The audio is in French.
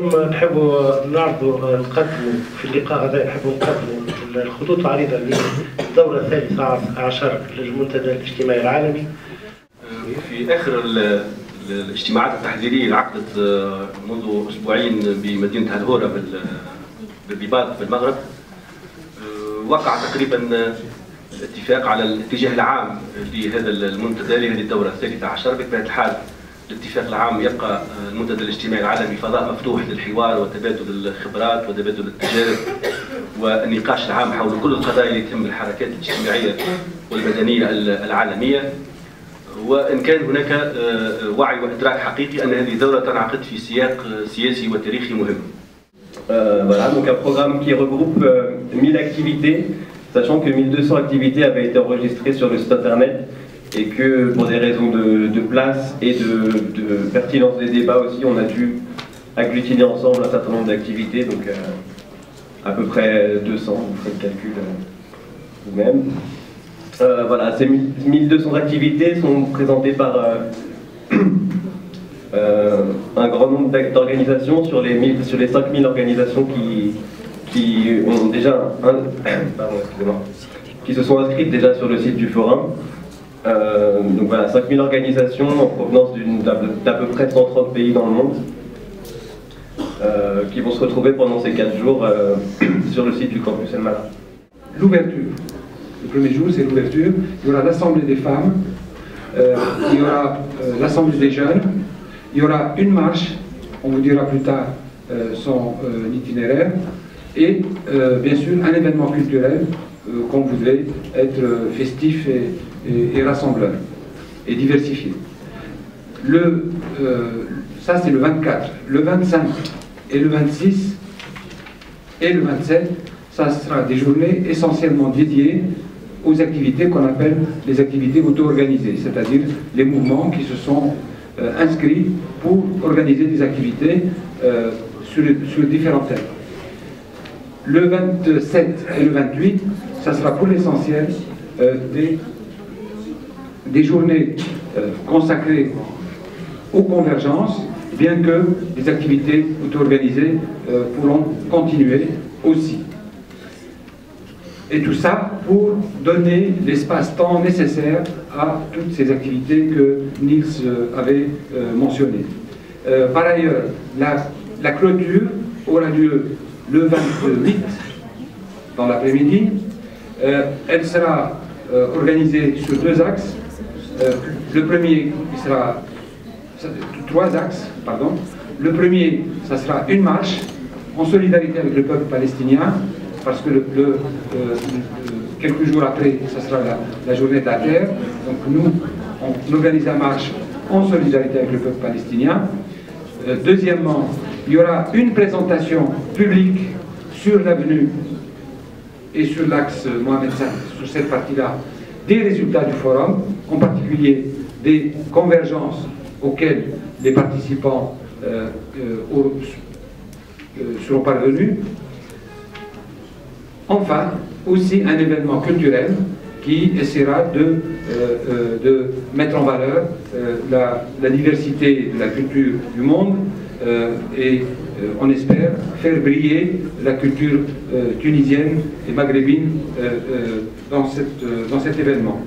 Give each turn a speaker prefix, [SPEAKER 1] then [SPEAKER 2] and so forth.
[SPEAKER 1] اليوم نحبوا نقدموا في اللقاء هذا نقدموا الخطوط العريضة للدورة الثالثة عشر للمنتدى الاجتماعي العالمي.
[SPEAKER 2] في آخر الاجتماعات التحضيرية اللي عقدت منذ أسبوعين بمدينة هالهورة بالرباط في المغرب، وقع تقريبا اتفاق على الاتجاه العام لهذا المنتدى لهذه الدورة الثالثة عشر. بطبيعة الحال الاتفاق العام يبقى المنتدى الاجتماعي العالمي فضاء مفتوح للحوار وتبادل الخبرات وتبادل التجارب والنقاش العام حول كل القضايا اللي تهم الحركات الاجتماعية والمدنية العالمية، وإن كان هناك وعي وإدراك حقيقي أن هذه الدورة تنعقد في سياق سياسي وتاريخي مهم.
[SPEAKER 3] Voilà, donc un programme qui regroupe 1000 activités, sachant que 1200 activités avaient été enregistrées sur le site internet et que pour des raisons de place et de pertinence des débats aussi, on a dû agglutiner ensemble un certain nombre d'activités, donc à peu près 200, vous faites le calcul vous-même. Voilà, ces 1200 activités sont présentées par un grand nombre d'organisations sur les 5000 organisations qui ont déjà qui se sont inscrites déjà sur le site du forum. Donc voilà, 5000 organisations en provenance d'à peu près 130 pays dans le monde qui vont se retrouver pendant ces 4 jours sur le site du campus El Mala.
[SPEAKER 4] L'ouverture. Le premier jour, c'est l'ouverture. Il y aura l'Assemblée des femmes, il y aura l'Assemblée des jeunes, il y aura une marche, on vous dira plus tard son itinéraire, et bien sûr un événement culturel qu'on voudrait être festif et rassembleur et diversifié. Ça c'est le 24, le 25 et le 26 et le 27, ça sera des journées essentiellement dédiées aux activités qu'on appelle les activités auto-organisées, c'est-à-dire les mouvements qui se sont inscrits pour organiser des activités sur différents thèmes. Le 27 et le 28, ça sera pour l'essentiel des journées consacrées aux convergences, bien que les activités auto-organisées pourront continuer aussi. Et tout ça pour donner l'espace-temps nécessaire à toutes ces activités que Niels avait mentionnées. Par ailleurs, la clôture aura lieu le 28 dans l'après-midi. Elle sera organisée sur 2 axes. Le premier, il sera 3 axes, pardon. Le premier, ça sera une marche en solidarité avec le peuple palestinien, parce que quelques jours après, ça sera la journée de la terre. Donc nous, on organise la marche en solidarité avec le peuple palestinien. Deuxièmement, il y aura une présentation publique sur l'avenue et sur l'axe Mohamed V, sur cette partie-là, des résultats du forum, en particulier des convergences auxquelles les participants seront parvenus. Enfin, aussi un événement culturel qui essaiera de mettre en valeur la diversité de la culture du monde et on espère faire briller la culture tunisienne et maghrébine dans cet événement.